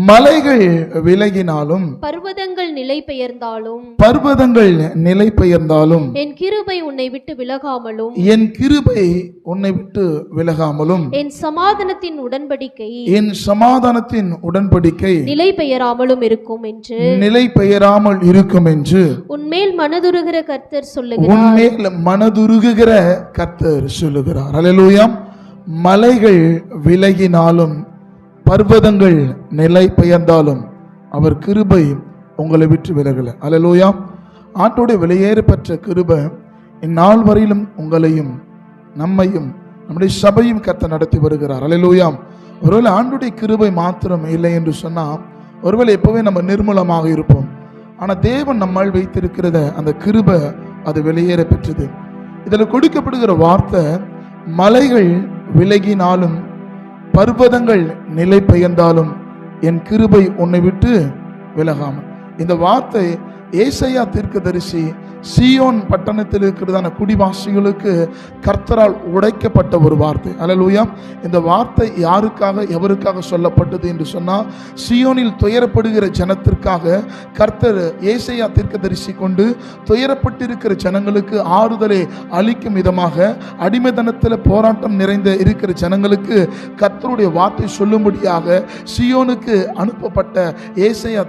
மலைகள் விலகினாலும் பர்வதங்கள் நிலை பெயர்ந்தாலும் என் கிருபை உன்னை விட்டு விலகாமலும் என் சமாதானத்தின் உடன்படிக்கை நிலை பெயராமல் இருக்கும் என்று உன்மேல் மனதுருகிற கர்த்தர் சொல்லுகிறார். அல்லேலூயா. மலைகள் விலகினாலும் பர்வதங்கள் நிலை பெயர்ந்தாலும் அவர் கிருபை உங்களை விட்டு விலகல. அல்லேலூயா. ஆண்டோடைய வெளியேற பெற்ற கிருபை இந்நாள் வரையிலும் உங்களையும் நம்மையும் நம்முடைய சபையும் கர்த்தர் நடத்தி வருகிறார். அல்லேலூயா. ஒருவேளை ஆண்டுடைய கிருபை மாத்திரம் இல்லை என்று சொன்னா ஒருவேளை எப்பவே நம்ம நிர்மூலமாக இருப்போம். ஆனா தேவன் நம்மால் வைத்திருக்கிறத அந்த கிருபை அது வெளியேற பெற்றது. இதில் கொடுக்கப்படுகிற வார்த்தை மலைகள் விலகினாலும் பர்வதங்கள் நிலை பெயர்ந்தாலும் என் கிருபை உன்னை விட்டு விலகாமல். இந்த வார்த்தை ஏசாயா தீர்க்கதரிசி சீயோன் பட்டணத்தில் இருக்கிறதான குடிவாசிகளுக்கு கர்த்தரால் உடைக்கப்பட்ட ஒரு வார்த்தை. அல்லேலூயா. இந்த வார்த்தை யாருக்காக எவருக்காக சொல்லப்பட்டது என்று சொன்னால் சீயோனில் துயரப்படுகிற ஜனத்திற்காக கர்த்தர் ஏசாயா தீர்க்கதரிசி கொண்டு துயரப்பட்டிருக்கிற ஜனங்களுக்கு ஆறுதலை அளிக்கும் விதமாக அடிமைத்தனத்தில் போராட்டம் நிறைந்த இருக்கிற ஜனங்களுக்கு கர்த்தருடைய வார்த்தை சொல்லும்படியாக சீயோனுக்கு அனுப்பப்பட்ட ஏசாயா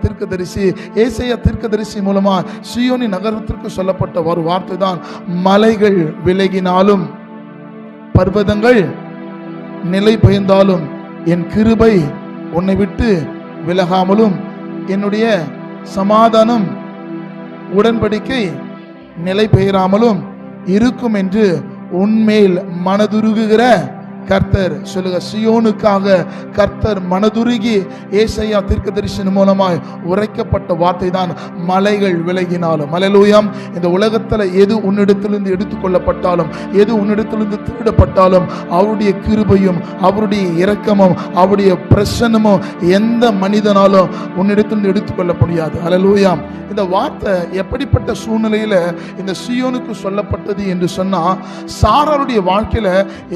தீர்க்கதரிசி மூலமா சீயோனி நகரத்திற்கு சொல்லப்பட்ட ஒரு வார்த்தை தான் மலைகள் விலகினாலும் பர்வதங்கள் நிலை பெயர்ந்தாலும் என் கிருபை உன்னை விட்டு விலகாமலும் என்னுடைய சமாதானம் உடன்படிக்கை நிலை பெயராமலும் இருக்கும் என்று உன்மேல் மனதுருகுகிற கர்த்தர் சொல்லுங்க. சியோனுக்காக கர்த்தர் மனதுருகி ஏசாயா தீர்க்கதரிசனம் மூலமாய் உரைக்கப்பட்ட வார்த்தை தான் மலைகள் விலகினாலும். அல்லேலூயா. இந்த உலகத்தில் எது உன்னிடத்திலிருந்து எடுத்துக்கொள்ளப்பட்டாலும் எது உன்னிடத்திலிருந்து திருடப்பட்டாலும் அவருடைய கிருபையும் அவருடைய இரக்கமும் அவருடைய பிரசன்னமும் எந்த மனிதனாலும் உன்னிடத்திலிருந்து எடுத்துக்கொள்ள முடியாது. அல்லேலூயா. இந்த வார்த்தை எப்படிப்பட்ட சூழ்நிலையில இந்த சியோனுக்கு சொல்லப்பட்டது என்று சொன்னா சாராளுடைய வாழ்க்கையில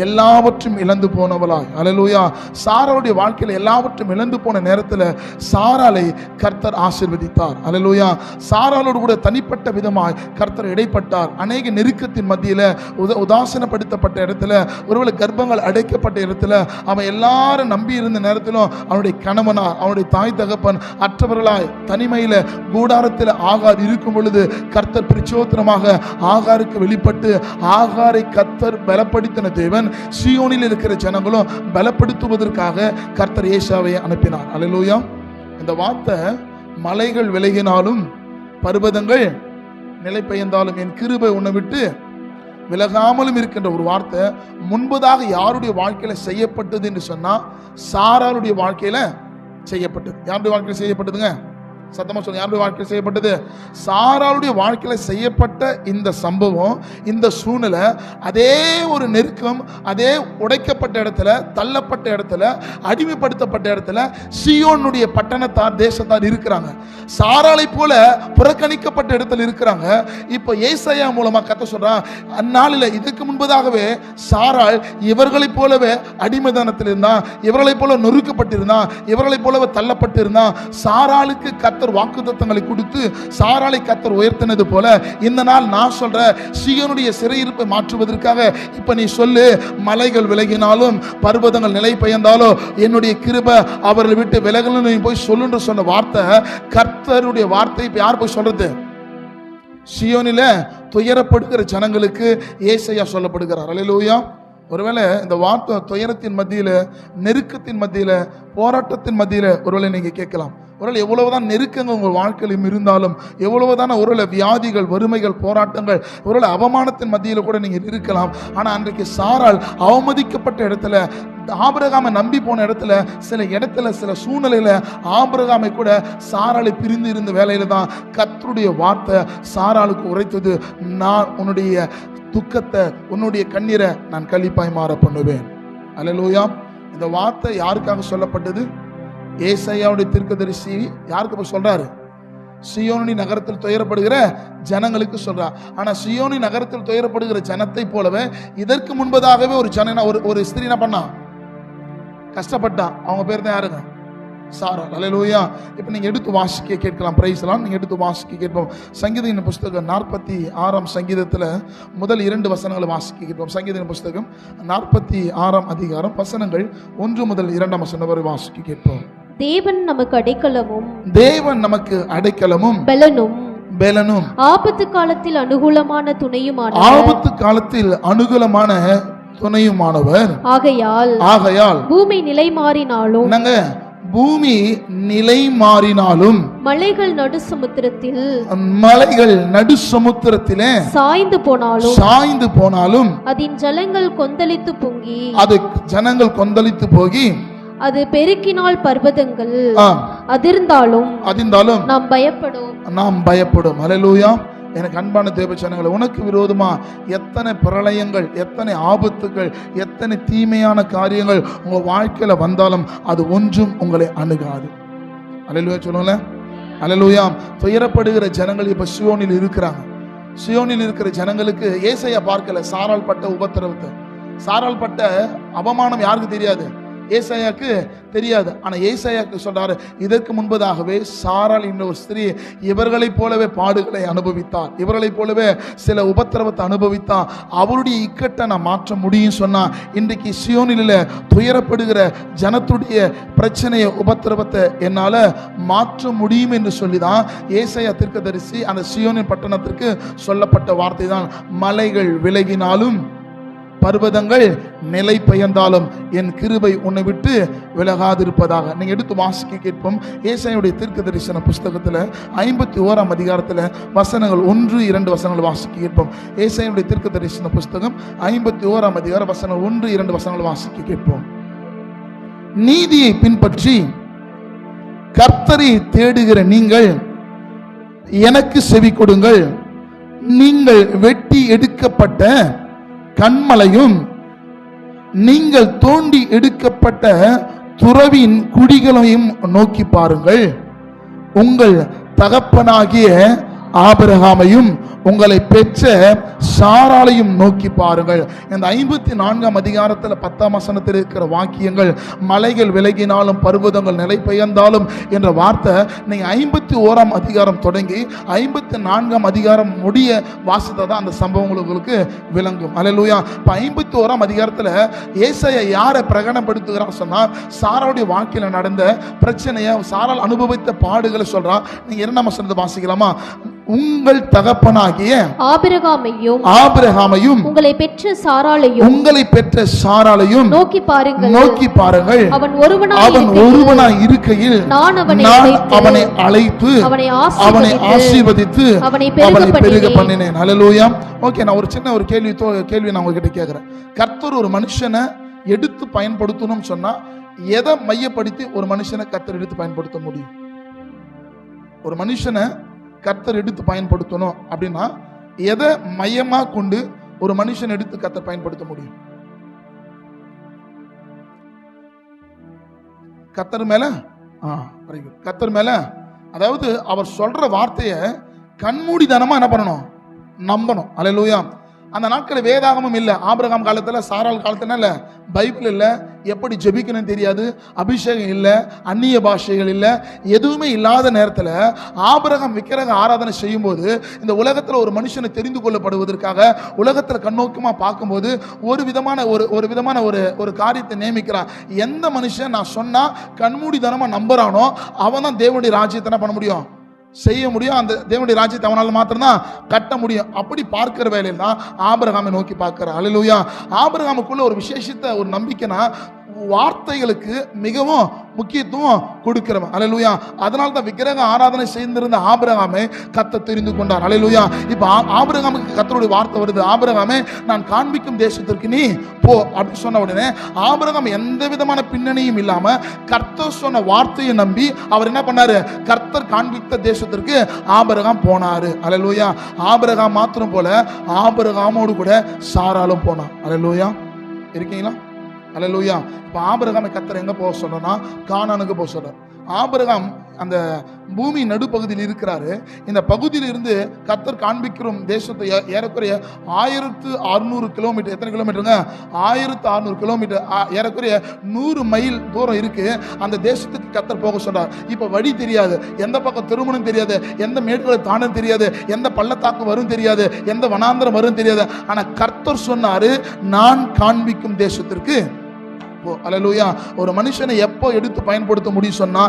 எல்லாவற்றும் இழந்து போனவளாய். அல்லேலூயா. சாராளுடைய வாழ்க்கையில எல்லாவற்றும் இழந்து போன நேரத்தில் சாராளை கர்த்தர் ஆசீர்வதித்தார். அல்லேலூயா. சாராளோடு கூட தனிப்பட்ட விதமாய் கர்த்தர் இடைப்பட்டார். அநேக நெருக்கத்தின் மத்தியில உதாசனப்படுத்தப்பட்ட இடத்துல ஒருவேளை கர்ப்பங்கள் அடைக்கப்பட்ட இடத்துல அவன் எல்லாரும் நம்பி இருந்த நேரத்திலும் அவனுடைய கணவனார் அவனுடைய தாய் தகப்பன் அற்றவர்களாய் தனிமையில கூடாரத்தில் ஆகார் இருக்கும் பொழுது கர்த்தர் பிரச்சோதனமாக ஆகாருக்கு வெளிப்பட்டு ஆகாரை கர்த்தர் பலப்படுத்தின தேவன் சீயோனில் இருக்கிற ஜனங்களும் பலப்படுத்துவதற்காக கர்த்தர் ஏசாவை அனுப்பினார். அல்லேலூயா. இந்த வார்த்தை மலைகள் விலகினாலும் பர்வதங்கள் நிலை பெயர்ந்தாலும் என் கிருபை உன்னை விட்டு விலகாமலும் இருக்கின்ற ஒரு வார்த்தை முன்பதாக யாருடைய வாழ்க்கையில செய்யப்பட்டது என்று சொன்னா சாராளுடைய வாழ்க்கையில செய்யப்பட்டது. யாருடைய வாழ்க்கையில் செய்யப்பட்டதுங்க? சத்தமா சொல்லுங்க. யாருடைய வாழ்க்கையில் செய்யப்பட்டது? சாராளுடைய வாழ்க்கையில செய்யப்பட்ட இந்த சம்பவம் இந்த சூழ்நிலை அதே ஒரு நெருக்கம் அதே உடைக்கப்பட்ட இடத்துல தள்ளப்பட்ட இடத்துல அடிமைப்படுத்தப்பட்ட இடத்துல சீயோனுடைய பட்டணத்தார் தேசத்தார் இருக்கிறாங்க. சாராளை போல புறக்கணிக்கப்பட்ட இடத்துல இருக்கிறாங்க. இப்போ ஏசாயா மூலமா கர்த்தர் சொல்றான் அந்நாளில் இதுக்கு முன்பதாகவே சாராள் இவர்களைப் போலவே அடிமைதானத்தில் இருந்தான், இவர்களைப் போல நொறுக்கப்பட்டிருந்தான், இவர்களைப் போலவே தள்ளப்பட்டிருந்தான். சாராளுக்கு கர்த்தர் வாக்குத்தத்தங்களை கொடுத்து சாராளை கர்த்தர் உயர்த்தினது போல இந்த நாள் நான் சொல்ற சீயோனுடைய சிறையிருப்பை மாற்றுவதற்காக இப்ப நீ சொல்லு மலைகள் விலகினாலும் பர்வதங்கள் நிலை பெயர்ந்தாலும் என்னுடைய கிருபை அவர்களை விட்டு விலகலன்னு போய் சொல்லுன்ற சொன்ன வார்த்தை கர்த்தருடைய வார்த்தை இப்ப யார் போய் சொல்றது? சீயோனில துயரப்படுகிற ஜனங்களுக்கு ஏசாயா சொல்லப்படுகிறார். அல்லேலூயா. ஒருவேளை இந்த வார்த்தை துயரத்தின் மத்தியில நெருக்கத்தின் மத்தியில போராட்டத்தின் மத்தியில ஒருவேளை நீங்க கேட்கலாம். ஒருவேளை எவ்வளவுதான் நெருக்கங்கள் உங்கள் வாழ்க்கையிலும் இருந்தாலும் எவ்வளவுதான ஒருவேளை வியாதிகள் வறுமைகள் போராட்டங்கள் ஒருவேளை அவமானத்தின் மத்தியில கூட நீங்க இருக்கலாம். ஆனா அன்றைக்கு சாராள் அவமதிக்கப்பட்ட இடத்துல ஆபிரகாமை நம்பி போன இடத்துல சில இடத்துல சில சூழ்நிலையில ஆபிரகாமை கூட சாராளை பிரிந்து இருந்த வேலையில தான் கர்த்தருடைய வார்த்தை சாராளுக்கு உரைத்தது, நான் உன்னுடைய துக்கத்தை உன்னுடைய கண்ணீரை நான் களிப்பாய் மாற பண்ணுவேன். அல்லேலூயா. இந்த வார்த்தை யாருக்காக சொல்லப்பட்டது? ஏசாயாவுடைய தீர்க்கதரிசி யாருக்கு சொல்றாரு? சீயோனி நகரத்தில் துயரப்படுகிற ஜனங்களுக்கு சொல்றார். ஆனா சீயோனி நகரத்தில் துயரப்படுகிற ஜனத்தை போலவே இதற்கு முன்பதாகவே ஒரு ஜன ஒரு ஸ்திரீ என்ன பண்ணா? கஷ்டப்பட்டான். அவங்க பேர் தான் யாருங்க? சாராள். அல்லேலூயா. இப்போ நீங்க எடுத்து வாசிக்க கேட்கலாம். பிரைஸ்லாம் நீங்க எடுத்து வாசிக்க கேட்போம். சங்கீதத்தின் புஸ்தகம் 46ஆம் சங்கீதத்துல முதல் 2 வசனங்களை வாசிக்க கேட்போம். சங்கீதத்தின் புஸ்தகம் 46ஆம் அதிகாரம் வசனங்கள் 1 முதல் 2 வசனம் வரை வாசிக்க கேட்போம். தேவன் நமக்கு அடைக்கலமும், தேவன் நமக்கு அடைக்கலமும் பெலனும், ஆபத்து காலத்தில் அனுகூலமான துணையுமானவர், ஆபத்து காலத்தில் அனுகூலமான துணையுமானவர். ஆகையால் பூமி நிலை மாறினாலும், நாங்க பூமி நிலை மாறினாலும், மலைகள் நடு சமுத்திரத்திலே சாய்ந்து போனாலும், அதன் ஜலங்கள் கொந்தளித்து பொங்கி, அது ஜனங்கள் கொந்தளித்து போகி, அது பெருக்கினால் பர்வதங்கள் அதிர்ந்தாலும் நாம் பயப்படும். அல்லேலூயா. எனக்கு அன்பான தேவ ஜனங்களே, உனக்கு விரோதமா எத்தனை பிரளயங்கள், எத்தனை ஆபத்துகள், எத்தனை தீமையான காரியங்கள் உங்க வாழ்க்கையில வந்தாலும் அது ஒன்றும் உங்களை அணுகாது. அல்லேலூயா சொல்லுங்கள. அல்லேலூயா. துயரப்படுகிற ஜனங்கள் இப்ப சியோனில் இருக்கிறாங்க. சியோனில் இருக்கிற ஜனங்களுக்கு ஏசாயா பார்க்கல சாராள் பட்ட உபத்திரவத்தை, சாராள் பட்ட அவமானம் யாருக்கு தெரியாது? ஏசாயாக்கு தெரியாது. ஆனா ஏசாயாக்கு சொல்றாரு, இதற்கு முன்பதாகவே சாராள் என்ற ஒரு ஸ்திரீ இவர்களைப் போலவே பாடுகளை அனுபவித்தார், இவர்களைப் போலவே சில உபத்திரவத்தை அனுபவித்தார், அவருடைய இக்கட்டை நான் மாற்ற முடியும் சொன்னா, இன்றைக்கு சியோனில துயரப்படுகிற ஜனத்துடைய பிரச்சனையை, உபத்திரவத்தை என்னால மாற்ற முடியும் என்று சொல்லிதான் ஏசாயா தீர்க்கதரிசி அந்த சியோனின் பட்டணத்திற்கு சொல்லப்பட்ட வார்த்தை தான், மலைகள் விலகினாலும் பர்வதங்கள் நிலை பெயர்ந்தாலும் என் கிருபை உன்னை விட்டு விலகாதிருப்பதாக. நீங்க எடுத்து வாசிக்க கேட்போம். ஏசாயாவுடைய தீர்க்க தரிசன புஸ்தகத்துல 51ஆம் அதிகாரத்துல வசனங்கள் 1-2 வசனங்கள் வாசிக்க கேட்போம். ஏசாயாவுடைய தீர்க்க தரிசன புஸ்தகம் 51ஆம் அதிகாரம் வசனங்கள் 1-2 வசனங்கள் வாசிக்க கேட்போம். நீதியை பின்பற்றி கர்த்தரை தேடுகிற நீங்கள் எனக்கு செவி கொடுங்கள். நீங்கள் வெட்டி எடுக்கப்பட்ட கண்மலையும் நீங்கள் தோண்டி எடுக்கப்பட்ட துறவின் குடிகளையும் நோக்கி பாருங்கள். உங்கள் தகப்பனாகிய ஆபிரகாமையும் உங்களை பெற்ற சாராளையும் நோக்கி பாருங்கள். இந்த 54ஆம் அதிகாரத்தில் 10ஆம் வசனத்தில் இருக்கிற வாக்கியங்கள், மலைகள் விலகினாலும் பர்வதங்கள் நிலை பெயர்ந்தாலும் என்ற வார்த்தை நீங்க 51ஆம் அதிகாரம் தொடங்கி 54ஆம் அதிகாரம் முடிய வாசித்தா தான் அந்த சம்பவங்கள் உங்களுக்கு விளங்கும். அல்லேலூயா. 51ஆம் அதிகாரத்தில் ஏசாயா யாரை பிரகடனப்படுத்துகிறார் சொன்னா, சாராளுடைய வாழ்க்கையில் நடந்த பிரச்சனையை, சாராள் அனுபவித்த பாடுகளை சொல்றா. நீங்க 2ஆம் வசனத்தை வாசிக்கலாமா? உங்கள் தகப்பனாகிய ஆபிரகாமையும் உங்களை பெற்ற சாராளையும் நோக்கி பாருங்கள். அவன் ஒருவனாய் இருக்கையில் நான் அவனை அழைத்து அவனை ஆசீர்வதித்து அவனை பெருக பண்ணினேன். அல்லேலூயா. ஓகே, நான் ஒரு சின்ன ஒரு கேள்வி நான் உங்ககிட்ட கேட்கிறேன். கர்த்தர் ஒரு மனுஷனை எடுத்து பயன்படுத்தணும் சொன்னா எதை மையப்படுத்தி ஒரு மனுஷனை கர்த்தர் எடுத்து பயன்படுத்த முடியும்? ஒரு மனுஷனை கர்த்தர் எடுத்து பயன்படுத்தணும் அப்படின்னா எதை மையமா கொண்டு ஒரு மனுஷன் எடுத்து கர்த்தர் பயன்படுத்த முடியும்? கர்த்தர் மேல கர்த்தர் மேல, அதாவது அவர் சொல்ற வார்த்தையை கண்மூடித்தனமா என்ன பண்ணணும்? நம்பணும். அல்லேலூயா. அந்த நாட்கள் வேதாகமும் இல்லை. ஆபிரகாம் காலத்துல, சாராள் காலத்துல இல்ல, பைபிள் இல்லை, எப்படி ஜெபிக்கணும் தெரியாது, அபிஷேகம் இல்லை, அந்நிய பாஷைகள் இல்லை, எதுவுமே இல்லாத நேரத்தில் ஆபிரகாம் விக்கிரக ஆராதனை செய்யும் போது இந்த உலகத்தில் ஒரு மனுஷனை தெரிந்து கொள்ளப்படுவதற்காக உலகத்தில் கண்ணோக்கமா பார்க்கும்போது ஒரு விதமான ஒரு காரியத்தை நியமிக்கிறான். எந்த மனுஷன் நான் சொன்னா கண்மூடித்தனமா நம்புறானோ அவன் தான் தேவனுடைய ராஜ்யத்தை என்ன பண்ண முடியும்? செய்ய முடியும். அந்த தேவனுடைய ராஜ்யத்தை அவனால் மாத்திரம்தான் கட்ட முடியும். அப்படி பார்க்கிற வேலையில் தான் ஆபிரகாமை நோக்கி பார்க்கிறார். அல்லேலூயா. ஆபிரகாமுக்குள்ள ஒரு விசேஷித்த ஒரு நம்பிக்கைனா வார்த்தைகளுக்கு மிகவும் முக்கியத்துவம் கொடுக்கிறவன். அல்லேலூயா. அதனால தான் விக்கிரக ஆராதனை செய்திருந்த ஆபிரகாமை கர்த்தர் தெரிந்து கொண்டார். அல்லேலூயா. இப்ப ஆபிரகாமுக்கு கர்த்தருடைய வார்த்தை வருது, ஆபிரகாமே நான் காண்பிக்கும் தேசத்திற்கு நீ போ அப்படின்னு சொன்ன உடனே ஆபிரகாம் எந்த விதமான பின்னணியும் இல்லாம கர்த்தர் சொன்ன வார்த்தையை நம்பி அவர் என்ன பண்ணாரு? கர்த்தர் காண்பித்த தேசத்திற்கு ஆபிரகாம் போனாரு. அல்லேலூயா. ஆபிரகாம் மாத்திரம் போல ஆபிரகாமோடு கூட சாராளும் போனான். அல்லேலூயா. இருக்கீங்களா? அல்லேலூயா. இப்ப ஆபிரகாமை கர்த்தர் எங்க போக சொல்றனா? கானானுக்கு போக சொல்றார். ஆபிரகாம் அந்த பூமி நடுப்பகுதியில் இருக்கிறாரு. இந்த பகுதியில் இருந்து கர்த்தர் காண்பிக்கிற தேசத்தை ஏறக்குறைய 1600 கிலோமீட்டர். எத்தனை கிலோமீட்டருங்க? 1600 கிலோமீட்டர், ஏறக்குறைய 100 மைல் தூரம் இருக்கு. அந்த தேசத்துக்கு கர்த்தர் போக சொல்றார். இப்ப வழி தெரியாது, எந்த பக்கம் திருமணம் தெரியாது, எந்த மேடுகளை தாண்டும் தெரியாது, எந்த பள்ளத்தாக்கு வரும் தெரியாது, எந்த வனாந்தரம் வரும் தெரியாது. ஆனா கர்த்தர் சொன்னாரு, நான் காண்பிக்கும் தேசத்திற்கு போ. அல்லேலூயா. ஒரு மனுஷனை எப்போ எடுத்து பயன்படுத்த முடியும் சொன்னா,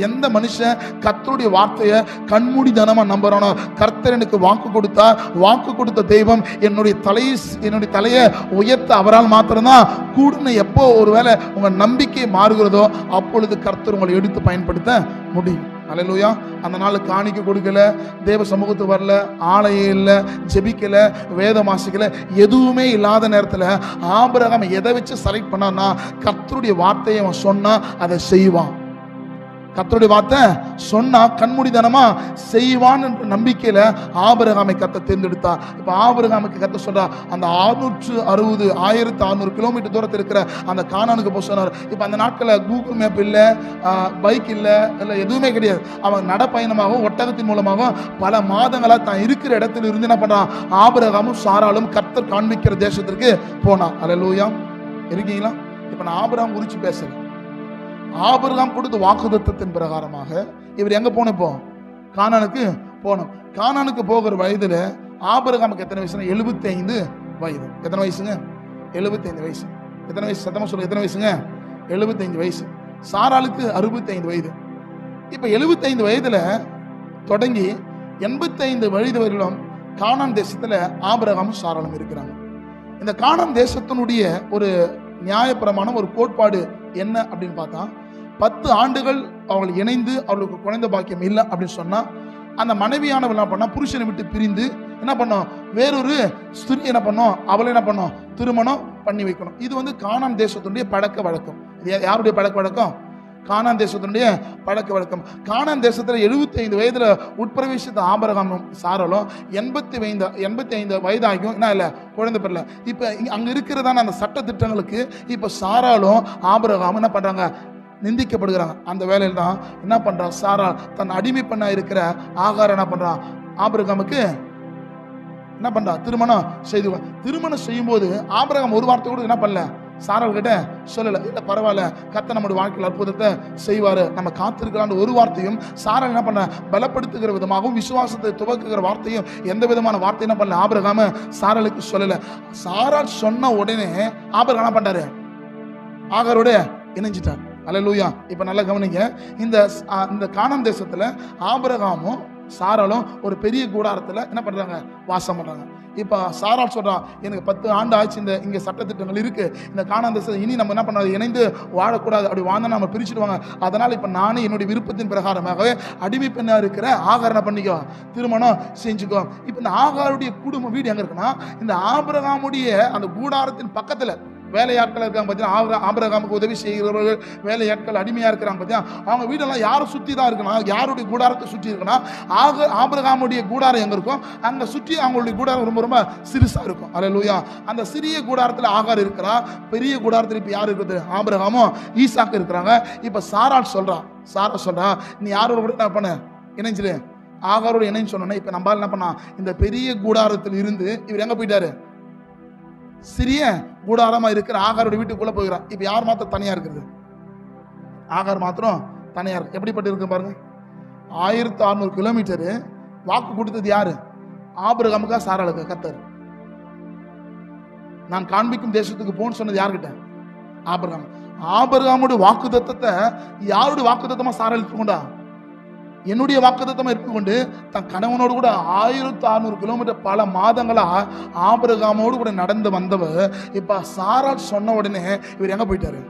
எந்த மனுஷன் கர்த்தருடைய வார்த்தையை கண்மூடித்தனமா நம்புறானோ. கர்த்தர் எனக்கு வாக்கு கொடுத்தார், வாக்கு கொடுத்த தெய்வம் என்னுடைய தலையை உயர்த்த அவரால் மாத்திரம்தான் கூடுன. எப்போ ஒருவேளை உங்க நம்பிக்கை மாறுகிறதோ அப்பொழுது கர்த்தர் உங்களை எடுத்து பயன்படுத்த முடியும். அல்லேலூயா. அந்த நாள் காணிக்க கொடுக்கல, தேவ சமூகத்துக்கு வரல, ஆலயம் இல்லை, ஜெபிக்கல, வேதம் வாசிக்கல, எதுவுமே இல்லாத நேரத்தில் ஆபிரகாம் எதை வச்சு செலக்ட் பண்ணான்னா, கர்த்தருடைய வார்த்தையை அவன் சொன்னா அதை செய்வான். கர்த்தருடைய வார்த்தை சொன்னா கண்மூடித்தனமா செய்வான் என்ற நம்பிக்கையில ஆபிரகாமை கர்த்தர் தேர்ந்தெடுத்தார். இப்ப ஆபிரகாமுக்கு கர்த்தர் சொல்றா, அந்த 1600 கிலோமீட்டர் தூரத்தில் இருக்கிற அந்த கானானுக்கு போக சொன்னார். இப்ப அந்த நாட்களில் கூகுள் மேப் இல்ல, பைக் இல்ல எதுவுமே கிடையாது. அவன் நடப்பயணமாகவும் ஒட்டகத்தின் மூலமாகவும் பல மாதங்களா தான் இருக்கிற இடத்துல இருந்து என்ன பண்றான், ஆபிரகாமும் சாராலும் கர்த்தர் காண்பிக்கிற தேசத்திற்கு போனான். அல்லேலூயா. இருக்கீங்களா? இப்ப நான் ஆபிரகாம் குறிச்சு பேசுறேன். ஆபிரகாம் கொடுத்த வாக்குத்தத்தத்தின் பிரகாரமாக இவர் எங்க போன? இப்போ கானானுக்கு போனோம். கானானுக்கு போகிற வயதுல ஆபிரகாமுக்கு எத்தனை வயசுனா 75 வயது. எத்தனை வயசுங்க? 75 வயசு. எத்தனை வயசு? சத்தமா சொல்லுங்க. எத்தனை வயசுங்க? 75 வயசு. சாராளுக்கு 65 வயது. இப்ப 75 வயதுல தொடங்கி 85 வயது வரையிலும் கானான் தேசத்துல ஆபிரகாமும் சாராளும் இருக்கிறாங்க. இந்த கானான் தேசத்தினுடைய ஒரு நியாயப்பிரமாணம், ஒரு கோட்பாடு என்ன அப்படின்னு பார்த்தா, 10 ஆண்டுகள் அவர்கள் இணைந்து அவர்களுக்கு குழந்தை பாக்கியம் இல்லை அப்படின்னு சொன்னா, அந்த மனைவியானவள் என்ன பண்ணா, புருஷனை விட்டு பிரிந்து என்ன பண்ணோம், வேறொரு ஸ்திரீ என்ன பண்ணோம், அவளை என்ன பண்ணோம், திருமணம் பண்ணி வைக்கணும். இது வந்து கானான் தேசத்தினுடைய பழக்க வழக்கம். யாருடைய பழக்க வழக்கம்? கானான் தேசத்தினுடைய பழக்க வழக்கம். கானான் தேசத்துல 75 வயதுல உட்பிரவேசித்த ஆபிரகாமும் சாராலும் 85 வயதாகியும் என்ன இல்லை, குழந்தை பெறல. இப்ப அங்க இருக்கிறதான அந்த சட்ட திட்டங்களுக்கு இப்ப சாராலும் ஆபிரகாமும் என்ன பண்றாங்க, நிந்திக்கப்படுகிறாங்க. அந்த வேலையில் தான் என்ன பண்றா, சாரா தன் அடிமை பண்ண இருக்கிற ஆகார் என்ன பண்றான், ஆபிரகாமுக்கு என்ன பண்றா, திருமணம் செய்து. திருமணம் செய்யும் போது ஆபிரகாம் ஒரு வார்த்தை கூட என்ன பண்ணல, சாராள் கிட்ட சொல்லல. இல்ல பரவாயில்ல, கர்த்தர் நம்முடைய வாழ்க்கையில் அற்புதத்தை செய்வாரு, நம்ம காத்திருக்கலான்னு ஒரு வார்த்தையும் சாராள் என்ன பண்ண, பலப்படுத்துகிற விதமாகவும் விசுவாசத்தை துவக்குகிற வார்த்தையும் எந்த விதமான வார்த்தை என்ன பண்ணல ஆபிரகாம் சாராளுக்கு சொல்லல. சாராள் சொன்ன உடனே ஆபிரகாம் என்ன பண்றாரு, ஆகாரோட இணைஞ்சிட்டார். அல்லேலூயா. இப்ப நல்லா கவனிங்க. இந்த கானான் தேசத்துல ஆபிரகாமும் சாராலும் ஒரு பெரிய கூடாரத்துல என்ன பண்றாங்க, வாசம் பண்றாங்க. இப்ப சாரால் சொல்றான், எனக்கு 10 ஆண்டு ஆச்சு, இங்க சட்டத்திட்டங்கள் இருக்கு, இந்த கானான் தேசம் இனி நம்ம என்ன பண்ணாது, இணைந்து வாழக்கூடாது, அப்படி வாழ்ந்தா நம்ம பிரிச்சுடுவாங்க. அதனால இப்ப நானே என்னுடைய விருப்பத்தின் பிரகாரமாகவே அடிமை பெண்ணா இருக்கிற ஆகாரனை பண்ணிக்கோ, திருமணம் செஞ்சுக்கோ. இப்ப இந்த ஆகாருடைய குடும்ப வீடு எங்க இருக்குன்னா, இந்த ஆபிரகாமுடைய அந்த கூடாரத்தின் பக்கத்துல வேலையாட்கள் இருக்காங்க பார்த்தீங்கன்னா, ஆபிரகாமுக்கு உதவி செய்கிறவர்கள் வேலையாட்கள் அடிமையா இருக்கிறாங்க பார்த்தீங்கன்னா, அவங்க வீடெல்லாம் யாரை சுற்றி தான் இருக்கணும், யாருடைய கூடாரத்தை சுற்றி இருக்குன்னா, ஆபிரகாமுடைய கூடாரம் எங்க இருக்கும், அங்க சுற்றி அவங்களுடைய கூடாரம் ரொம்ப ரொம்ப சிறுசா இருக்கும். அல்லேலூயா. அந்த சிறிய கூடாரத்தில் ஆகார் இருக்கிறா, பெரிய கூடாரத்தில் இப்ப யாரு இருக்குது, ஆபிரகாமும் ஈசாக்கு இருக்கிறாங்க. இப்ப சாரா சொல்றா, நீ யாரோட கூட என்ன பண்ண, இணைஞ்சிரு, ஆகாரோட இணைஞ்சு சொன்னா. இப்ப நம்ம என்ன பண்ணா, இந்த பெரிய கூடாரத்தில் இருந்து இவர் எங்க போயிட்டாரு, சிறிய கூடாரமா இருக்கிற ஆகாரோட வீட்டுக்குள்ள போகிறான். இப்ப யார் மாத்திரம் தனியா இருக்கிறது, ஆகார் மாத்திரம் தனியா இருக்கு. எப்படிப்பட்டு இருக்கு பாருங்க. 1600 கிலோமீட்டர் வாக்கு கொடுத்தது யாரு, ஆபிரகாமுக்கா சாராளுக்கா? கர்த்தர். நான் காண்பிக்கும் தேசத்துக்கு போன்னு சொன்னது யார்கிட்ட, ஆபிரகாம். ஆபிரகாமுடைய வாக்குத்தத்தத்தை யாருடைய வாக்குத்தத்தமா சாராள் எடுத்துக்கொண்டா, என்னுடைய வாக்குத்தத்தமா எடுத்துக்கொண்டு தன் கணவனோடு கூட 1600 கிலோமீட்டர் பல மாதங்களா ஆபிரகாமோடு கூட நடந்து வந்தவர் இப்ப சாராள் சொன்ன உடனே இவர் எங்க போயிட்டாரு,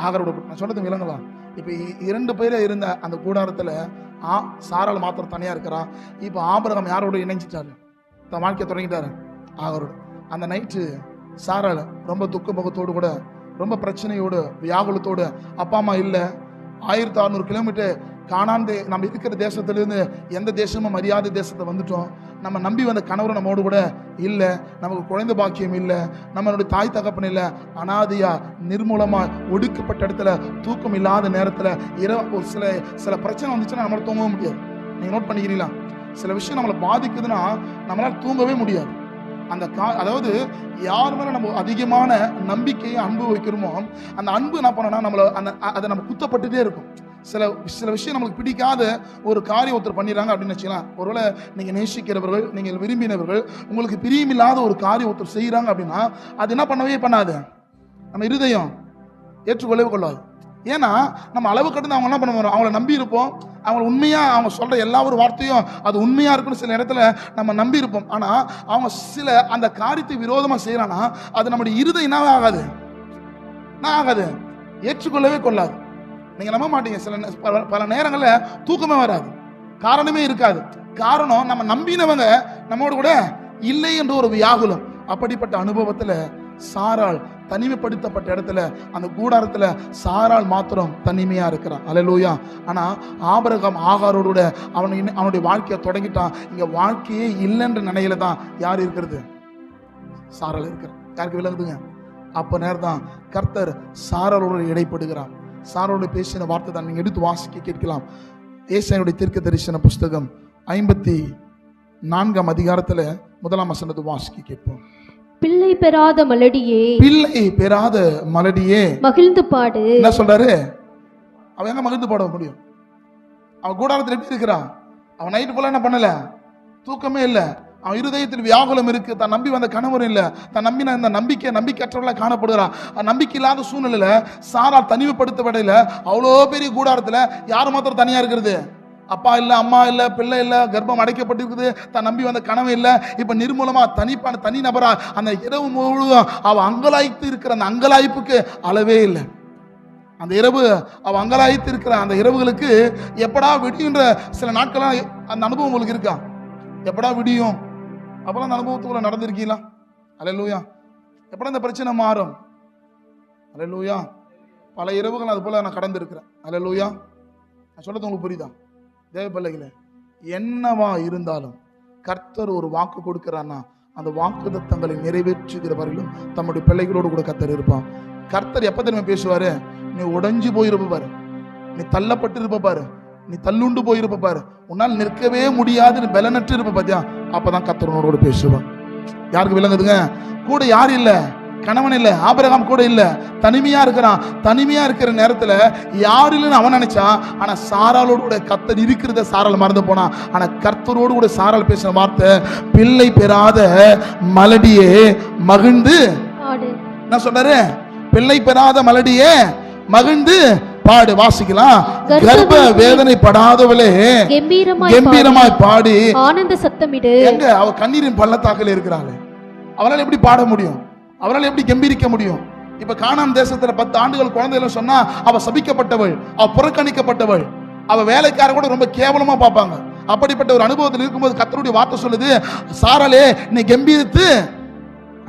ஆகாரோட. நான் சொன்னது விளங்கலாம். இப்ப 2 பேர இருந்த அந்த கூடாரத்துல சாராள் மாத்திரம் தனியா இருக்கிறா. இப்ப ஆபிரகாம் யாரோட இணைஞ்சிட்டாரு, தன் வாழ்க்கையை தொடங்கிட்டாரு, ஆகாரோட. அந்த நைட்டு சாராள் ரொம்ப துக்க முகத்தோடு கூட, ரொம்ப பிரச்சனையோடு, வியாகுலத்தோடு, அப்பா அம்மா இல்லை, 1600 கிலோமீட்டர் நம்ம இருக்கிற தேசத்திலிருந்து எந்த தேசமும் அறியாத தேசத்தை வந்துட்டோம். நம்ம நம்பி வந்த கணவர் நம்மோடு கூட இல்லை, நமக்கு குழந்தை பாக்கியம் இல்லை, நம்மளுடைய தாய் தகப்பன் இல்லை, அனாதையா நிர்மூலமா ஒடுக்கப்பட்ட இடத்துல தூக்கம் இல்லாத நேரத்தில் இரவு ஒரு சில பிரச்சனை வந்துச்சுன்னா நம்மளால தூங்கவும் முடியாது. நீங்க நோட் பண்ணிக்கிறீங்களா? சில விஷயம் நம்மளை பாதிக்குதுன்னா நம்மளால தூங்கவே முடியாது. அதாவது யார் மேல நம்ம அதிகமான நம்பிக்கையை அன்பு வைக்கிறோமோ அந்த அன்பு என்ன பண்ணோம்னா நம்மள அதை நம்ம குத்தப்பட்டுட்டே இருக்கும். சில விஷயம் நம்மளுக்கு பிடிக்காத ஒரு காரியம் ஒருத்தர் பண்ணிடுறாங்க அப்படின்னு வச்சுக்கலாம். ஒருவேளை நீங்க நேசிக்கிறவர்கள், நீங்கள் விரும்பினவர்கள், உங்களுக்கு பிரியமில்லாத ஒரு காரியம் ஒருத்தர் செய்யறாங்க அப்படின்னா அது என்ன பண்ணவே பண்ணாது, நம்ம இருதயம் ஏற்றுக்கொள்ளவே கொள்ளாது. ஏன்னா நம்ம அளவு கடந்து அவங்க என்ன பண்ணுவோம், அவங்கள நம்பி இருப்போம், அவங்க உண்மையா அவங்க சொல்ற எல்லா ஒரு வார்த்தையும் அது உண்மையா இருக்குன்னு சில இடத்துல நம்ம நம்பி இருப்போம். ஆனா அவங்க சில அந்த காரியத்தை விரோதமா செய்யறானா அது நம்முடைய இருதயம் என்ன ஆகாது, ஏற்றுக்கொள்ளவே கொள்ளாது. நீங்க நம்ப மாட்டீங்க, பல நேரங்களில் தூக்கமே வராது, காரணமே இருக்காது. காரணம் நம்ம நம்பினவங்க நம்மோடு கூட இல்லை என்ற ஒரு வியாகுலம். அப்படிப்பட்ட அனுபவத்துல சாராள் தனிமைப்படுத்தப்பட்ட இடத்துல அந்த கூடாரத்துல சாராள் மாத்திரம் தனிமையா இருக்கிறான். அல்லேலூயா. ஆனா ஆபிரகாம் ஆகாரோட அவனுடைய வாழ்க்கையை தொடங்கிட்டான். இங்க வாழ்க்கையே இல்லைன்ற நிலையில தான் யார் இருக்கிறது, சாராள் இருக்கிறான். யாருக்கு விளங்குதுங்க? அப்ப நேரம் தான் கர்த்தர் சாராளோடு இடைப்படுகிறான். சாராளோடு பேசின வார்த்தை தான் நீங்க எடுத்து வாசிக்க கேட்கலாம். ஏசாயாவுடைய தீர்க்க தரிசன புஸ்தகம் 54 அதிகாரத்துல 1 வசனத்தை வாசிக்க கேட்போம். பிள்ளை பெறாத மலடியே மகிழ்ந்து பாடு. என்ன சொல்றாரு? அவன் எங்க மகிழ்ந்து பாட முடியும்? அவன் கூடாரத்தில் எப்படி இருக்கிறான்? அவன் நைட்டு போல என்ன பண்ணல, தூக்கமே இல்லை. அவன் இருதயத்தில் வியாகுலம் இருக்கு. தான் நம்பி வந்த கணவர் இல்லை, தான் நம்பின இந்த நம்பிக்கையற்றவர்களாக காணப்படுகிறான். நம்பிக்கை இல்லாத சூழ்நிலையில சாராள் தனிமைப்படுத்தப்படையில அவ்வளோ பெரிய கூடாரத்துல யார் மாத்திரம் தனியா இருக்கிறது? அப்பா இல்ல, அம்மா இல்ல, பிள்ளை இல்ல, கர்ப்பம் அடைக்கப்பட்டிருக்குது, தான் நம்பி வந்த கனவு இல்ல. இப்ப நிர்மூலமா தனி நபரா அந்த இரவு முழுவதும் அவ அங்கலாய்த்து இருக்கிற அந்த அங்கலாய்ப்புக்கு அளவே இல்லை. அந்த இரவு அவ அங்கலாய்த்து இருக்கிற அந்த இரவுகளுக்கு எப்படா விடியுன்ற சில நாட்களா அந்த அனுபவம் உங்களுக்கு இருக்கா? எப்படா விடியும்? அப்பெல்லாம் அந்த அனுபவத்துக்குள்ள நடந்திருக்கீங்களா? அல்லேலூயா. எப்படா இந்த பிரச்சனை மாறும்? அல்லேலூயா. பல இரவுகள் அது போல நான் கடந்து இருக்கிறேன். அல்லேலூயா. நான் சொல்றது உங்களுக்கு புரியுதா? தேவ பிள்ளைகளே, என்னவா இருந்தாலும் கர்த்தர் ஒரு வாக்கு கொடுக்கிறான்னா அந்த வாக்குத்தத்தங்களை நிறைவேற்றுகிறவர்களும் தம்முடைய பிள்ளைகளோடு கூட கர்த்தர் இருப்பான். கர்த்தர் எப்ப தெரியுமா பேசுவாரு? நீ உடைஞ்சு போயிருப்ப பாரு, நீ தள்ளப்பட்டு இருப்ப பாரு, நீ தள்ளுண்டு போயிருப்ப பாரு, உன்னால் நிற்கவே முடியாது பலனற்று இருப்ப பாத்தியா, அப்பதான் கர்த்தர் உன்னோட பேசுவான். யாருக்கு விளங்குதுங்க? கூட யாரு இல்ல, கணவன் இல்ல, ஆபிரகாம் கூட இல்ல, தனிமையா இருக்கிறான். தனிமையா இருக்கிற நேரத்துல யாரு இல்லைன்னு அவன் நினைச்சான். ஆனா சாராளோடு கூட கர்த்தர் இருக்கிறத சாராள் மறந்து போனான். ஆனா கர்த்தரோடு கூட சாராள் பேசின வார்த்தை, பிள்ளை பெறாத மலடியே மகிழ்ந்து பாடு. என்ன சொன்னாரு? பிள்ளை பெறாத மலடியே மகிழ்ந்து பாடு. வாசிக்கலாம். கர்ப்ப வேதனை படாதவளே கம்பீரமாய் பாடி ஆனந்த சத்தமிடு. எங்க அவ கண்ணீரின் பள்ளத்தாக்கில் இருக்கிறாள், அவளால் எப்படி பாட முடியும்? அவரால் எப்படி கம்பீரிக்க முடியும்? இப்ப கானான் தேசத்துல 10 ஆண்டுகள் குழந்தைகள் சொன்னா அவ சபிக்கப்பட்டவள், அவ புறக்கணிக்கப்பட்டவள், அவ வேலைக்கார கூட ரொம்ப கேவலமா பார்ப்பாங்க. அப்படிப்பட்ட ஒரு அனுபவத்தில் இருக்கும்போது கர்த்தருடைய வார்த்தை சொல்லுது, சாராளே நீ கம்பீரித்து.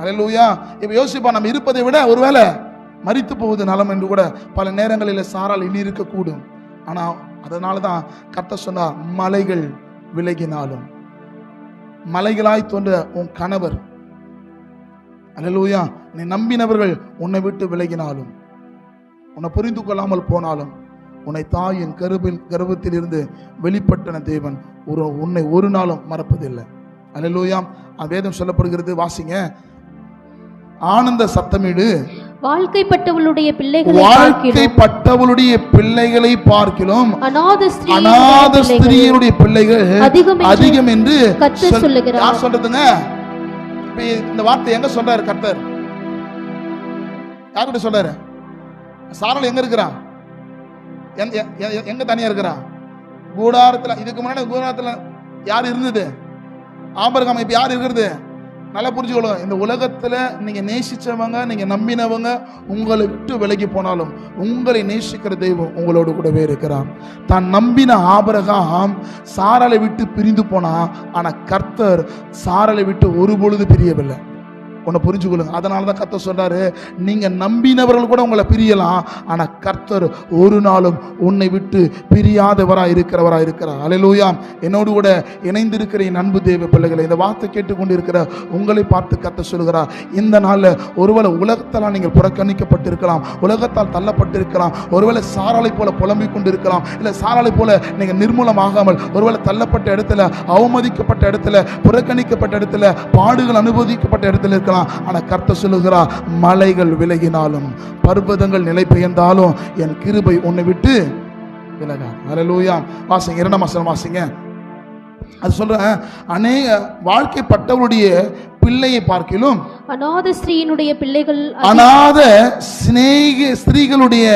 அல்லேலூயா. இப்ப யோசிப்பா, நம்ம இருப்பதை விட ஒருவேளை மரித்து போவது நலம் என்று கூட பல நேரங்களில் சாராள் இனி இருக்கக்கூடும். ஆனா அதனாலதான் கர்த்தர் சொன்னார், மலைகள் விலகினாலும், மலைகளாய் தோன்ற உன் கணவர், அல்லேலூயா, நீ நம்பினவர்கள் உன்னை விட்டு விலகினாலும், உன்னை புரிந்து கொள்ளாமல் போனாலும், உன்னை தாயின் கர்ப்பத்தில் இருந்து வெளிப்பட்டன தேவன் உன்னை ஒரு நாளும் மறப்பதில்லை. அல்லேலூயா. வேதம் சொல்லப்படுகிறது, வாசிங்க. ஆனந்த சத்தமிடு, வாழ்க்கைப்பட்டவளுடைய பிள்ளைகளை பார்க்கிலும் அநாத ஸ்திரீயுடைய பிள்ளைகள் அதிகம் என்று கர்த்தர் சொல்லுகிறார். யார் சொல்றதுங்க? இந்த வார்த்தை எங்க சொல்றாரு கர்த்தர்? யார்கிட்ட சொல்றாரு? சாராள் எங்க இருக்கிறா? எங்க தனியா இருக்கிறா? கூடாரத்துல. இதுக்கு முன்னாடி கூடாரத்துல யார் இருந்தது? ஆபிரகாம். இப்ப யார் இருக்கிறது? நல்லா புரிஞ்சுக்கணும். இந்த உலகத்துல நீங்க நேசிச்சவங்க, நீங்க நம்பினவங்க உங்களை விட்டு விலகி போனாலும் உங்களை நேசிக்கிற தெய்வம் உங்களோடு கூடவே இருக்கிறார். தான் நம்பின ஆபிரகாம் சாராளை விட்டு பிரிந்து போனா, ஆனா கர்த்தர் சாராளை விட்டு ஒரு பொழுது பிரியவில்லை. உன்னை புரிஞ்சுக்கொள்ளுங்க. அதனால தான் கர்த்தர் சொல்றாரு, நீங்க நம்பினவர்கள் கூட உங்களை பிரியலாம், ஆனா கர்த்தர் ஒரு நாளும் உன்னை விட்டு பிரியாதவராய் இருக்கிறவராய் இருக்கிறார். அல்லேலூயா. என்னோடு கூட இணைந்திருக்கிற என் அன்பு தேவ பிள்ளைகளை, இந்த வார்த்தை கேட்டுக்கொண்டிருக்கிற உங்களை பார்த்து கர்த்தர் சொல்கிறார், இந்த நாள்ல ஒருவேளை உலகத்தால் நீங்கள் புறக்கணிக்கப்பட்டிருக்கலாம், உலகத்தால் தள்ளப்பட்டிருக்கலாம், ஒருவேளை சாராளை போல புலம்பிக் கொண்டிருக்கலாம், இல்ல சாராளை போல நீங்க நிர்மூலமாகாமல் ஒருவேளை தள்ளப்பட்ட இடத்துல, அவமதிக்கப்பட்ட இடத்துல, புறக்கணிக்கப்பட்ட இடத்துல, பாடுகள் அனுபவிக்கப்பட்ட இடத்துல இருக்கலாம். ஆனா கர்த்தர் சொல்லுகிறார், மலைகள் விலகினாலும் பர்வதங்கள் நிலை பெயர்ந்தாலும் என் கிருபை உன்னை விட்டு விலகாது. அல்லேலூயா. வாசிங்க, 2ஆம் வசனம் வாசிங்க. அது சொல்றேன், அநேக வாழ்க்கைப்பட்டவருடைய பிள்ளையை பார்க்கிலும் அநாத ஸ்திரீயினுடைய பிள்ளைகள் அநாத ஸ்திரீகளுடைய